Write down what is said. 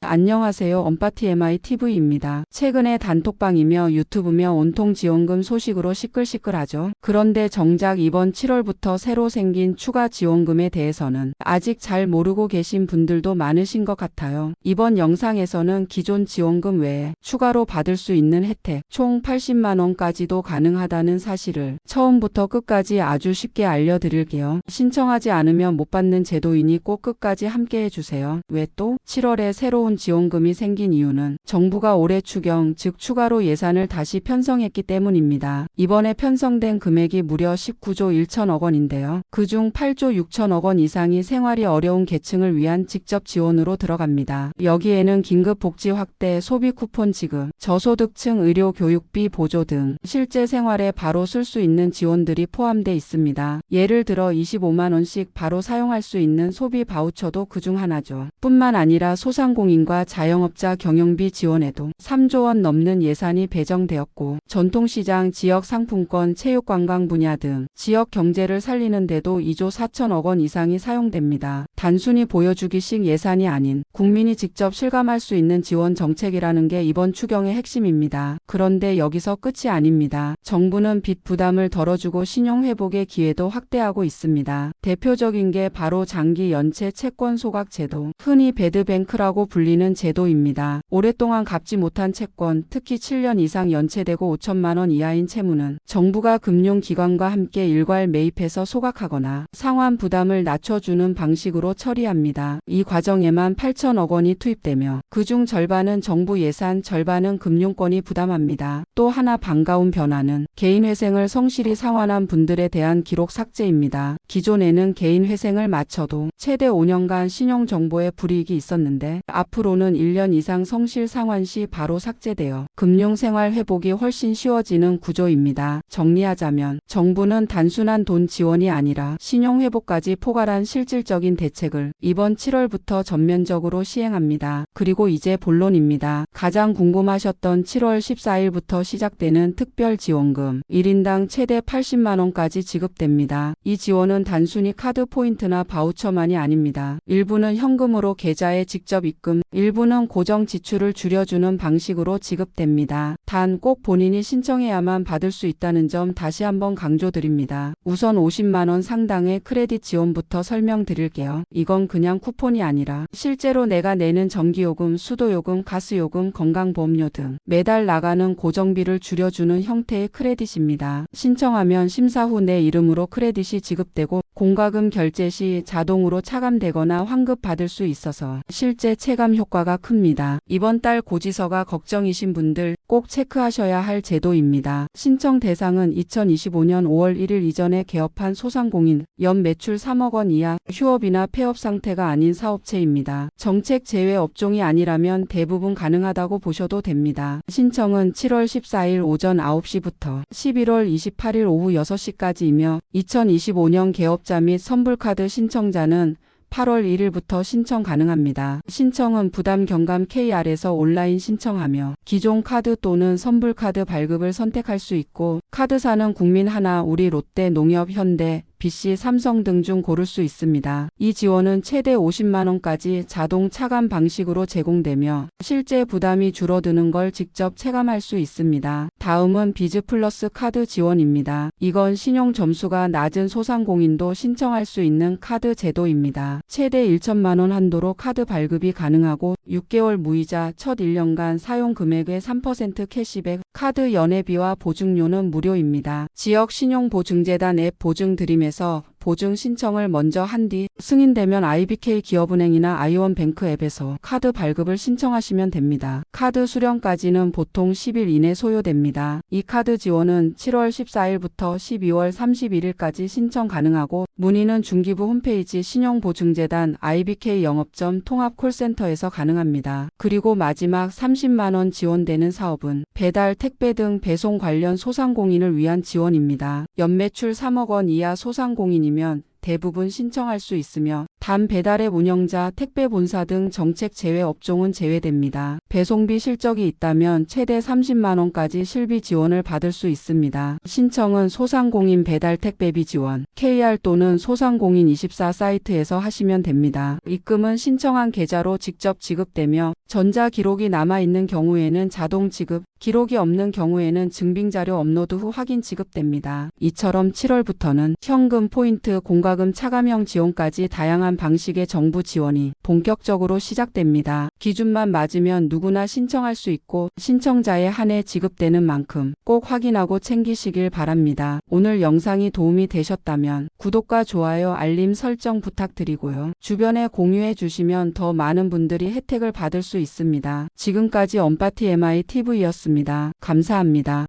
안녕하세요. 엄빠TMI TV입니다. 최근에 단톡방이며 유튜브며 온통 지원금 소식으로 시끌시끌하죠. 그런데 정작 이번 7월부터 새로 생긴 추가 지원금에 대해서는 아직 잘 모르고 계신 분들도 많으신 것 같아요. 이번 영상에서는 기존 지원금 외에 추가로 받을 수 있는 혜택 총 80만 원까지도 가능하다는 사실을 처음부터 끝까지 아주 쉽게 알려드릴게요. 신청하지 않으면 못 받는 제도이니 꼭 끝까지 함께 해주세요. 왜 또 7월에 새로운 지원금이 생긴 이유는 정부가 올해 추경 즉 추가로 예산을 다시 편성했기 때문입니다. 이번에 편성된 금액이 무려 19조 1천억 원인데요. 그중 8조 6천억 원 이상이 생활이 어려운 계층을 위한 직접 지원으로 들어갑니다. 여기에는 긴급 복지 확대, 소비 쿠폰 지급, 저소득층 의료 교육비 보조 등 실제 생활에 바로 쓸 수 있는 지원들이 포함돼 있습니다. 예를 들어 25만 원씩 바로 사용할 수 있는 소비 바우처도 그중 하나죠. 뿐만 아니라 소상공인과 자영업자 경영비 지원에도 3조 원 넘는 예산이 배정되었고, 전통시장, 지역상품권, 체육관광 분야 등 지역 경제를 살리는 데도 2조 4천억 원 이상이 사용됩니다. 단순히 보여주기식 예산이 아닌 국민이 직접 실감할 수 있는 지원 정책이라는 게 이번 추경의 핵심입니다. 그런데 여기서 끝이 아닙니다. 정부는 빚 부담을 덜어주고 신용 회복의 기회도 확대하고 있습니다. 대표적인 게 바로 장기 연체 채권 소각 제도, 흔히 배드뱅크라고 불리는 제도입니다. 오랫동안 갚지 못한 채권, 특히 7년 이상 연체되고 5천만 원 이하인 채무는 정부가 금융기관과 함께 일괄 매입해서 소각하거나 상환 부담을 낮춰주는 방식으로 처리합니다. 이 과정에만 8천억 원이 투입되며 그중 절반은 정부 예산, 절반은 금융권이 부담합니다. 또 하나 반가운 변화는 개인회생을 성실히 상환한 분들에 대한 기록 삭제입니다. 기존에는 개인회생을 마쳐도 최대 5년간 신용정보에 불이익이 있었는데 앞으로는 1년 이상 성실 상환 시 바로 삭제되어 금융생활 회복이 훨씬 쉬워지는 구조입니다. 정리하자면 정부는 단순한 돈 지원이 아니라 신용회복까지 포괄한 실질적인 대책을 이번 7월부터 전면적으로 시행합니다. 그리고 이제 본론입니다. 가장 궁금하셨던 7월 14일부터 시작되는 특별지원금 1인당 최대 80만 원까지 지급됩니다. 이 지원은 단순히 카드 포인트나 바우처만이 아닙니다. 일부는 현금으로 계좌에 직접 입금, 일부는 고정 지출을 줄여주는 방식으로 지급됩니다. 단 꼭 본인이 신청해야만 받을 수 있다는 점 다시 한번 강조드립니다. 우선 50만 원 상당의 크레딧 지원부터 설명드릴게요. 이건 그냥 쿠폰이 아니라 실제로 내가 내는 전기요금, 수도요금, 가스요금, 건강보험료 등 매달 나가는 고정비를 줄여주는 형태의 크레딧입니다. 신청하면 심사 후 내 이름으로 크레딧이 지급되고 공과금 결제 시 자동으로 차감되거나 환급받을 수 있어서 실제 체감 효과가 큽니다. 이번 달 고지서가 걱정이신 분들 꼭 체크하셔야 할 제도입니다. 신청 대상은 2025년 5월 1일 이전에 개업한 소상공인, 연 매출 3억 원 이하, 휴업이나 폐업 상태가 아닌 사업체입니다. 정책 제외 업종이 아니라면 대부분 가능하다고 보셔도 됩니다. 신청은 7월 14일 오전 9시부터 11월 28일 오후 6시까지이며 2025년 개업자 및 선불카드 신청자는 8월 1일부터 신청 가능합니다. 신청은 부담 경감 KR에서 온라인 신청하며 기존 카드 또는 선불카드 발급을 선택할 수 있고, 카드사는 국민하나, 우리, 롯데, 농협, 현대, BC, 삼성 등 중 고를 수 있습니다. 이 지원은 최대 50만 원까지 자동 차감 방식으로 제공되며 실제 부담이 줄어드는 걸 직접 체감할 수 있습니다. 다음은 비즈 플러스 카드 지원입니다. 이건 신용 점수가 낮은 소상공인도 신청할 수 있는 카드 제도입니다. 최대 1천만 원 한도로 카드 발급이 가능하고 6개월 무이자, 첫 1년간 사용 금액의 3% 캐시백, 카드 연회비와 보증료는 무료입니다. 지역 신용보증재단 앱 보증드림에서 보증 신청을 먼저 한 뒤 승인되면 IBK 기업은행이나 아이원뱅크 앱에서 카드 발급을 신청하시면 됩니다. 카드 수령까지는 보통 10일 이내 소요됩니다. 이 카드 지원은 7월 14일부터 12월 31일까지 신청 가능하고 문의는 중기부 홈페이지 신용보증재단 IBK 영업점 통합콜센터에서 가능합니다. 그리고 마지막 30만 원 지원되는 사업은 배달, 택배 등 배송 관련 소상공인을 위한 지원입니다. 연매출 3억 원 이하 소상공인이면 대부분 신청할 수 있으며 단 배달앱 운영자, 택배 본사 등 정책 제외 업종은 제외됩니다. 배송비 실적이 있다면 최대 30만 원까지 실비 지원을 받을 수 있습니다. 신청은 소상공인 배달 택배비 지원, KR 또는 소상공인24 사이트에서 하시면 됩니다. 입금은 신청한 계좌로 직접 지급되며 전자 기록이 남아있는 경우에는 자동 지급, 기록이 없는 경우에는 증빙자료 업로드 후 확인 지급됩니다. 이처럼 7월부터는 현금, 포인트, 공과금, 차감형 지원까지 다양한 방식의 정부 지원이 본격적으로 시작됩니다. 기준만 맞으면 누구나 신청할 수 있고 신청자에 한해 지급되는 만큼 꼭 확인하고 챙기시길 바랍니다. 오늘 영상이 도움이 되셨다면 구독과 좋아요, 알림 설정 부탁드리고요. 주변에 공유해 주시면 더 많은 분들이 혜택을 받을 수 있습니다. 지금까지 언파티 MI TV였습니다. 감사합니다.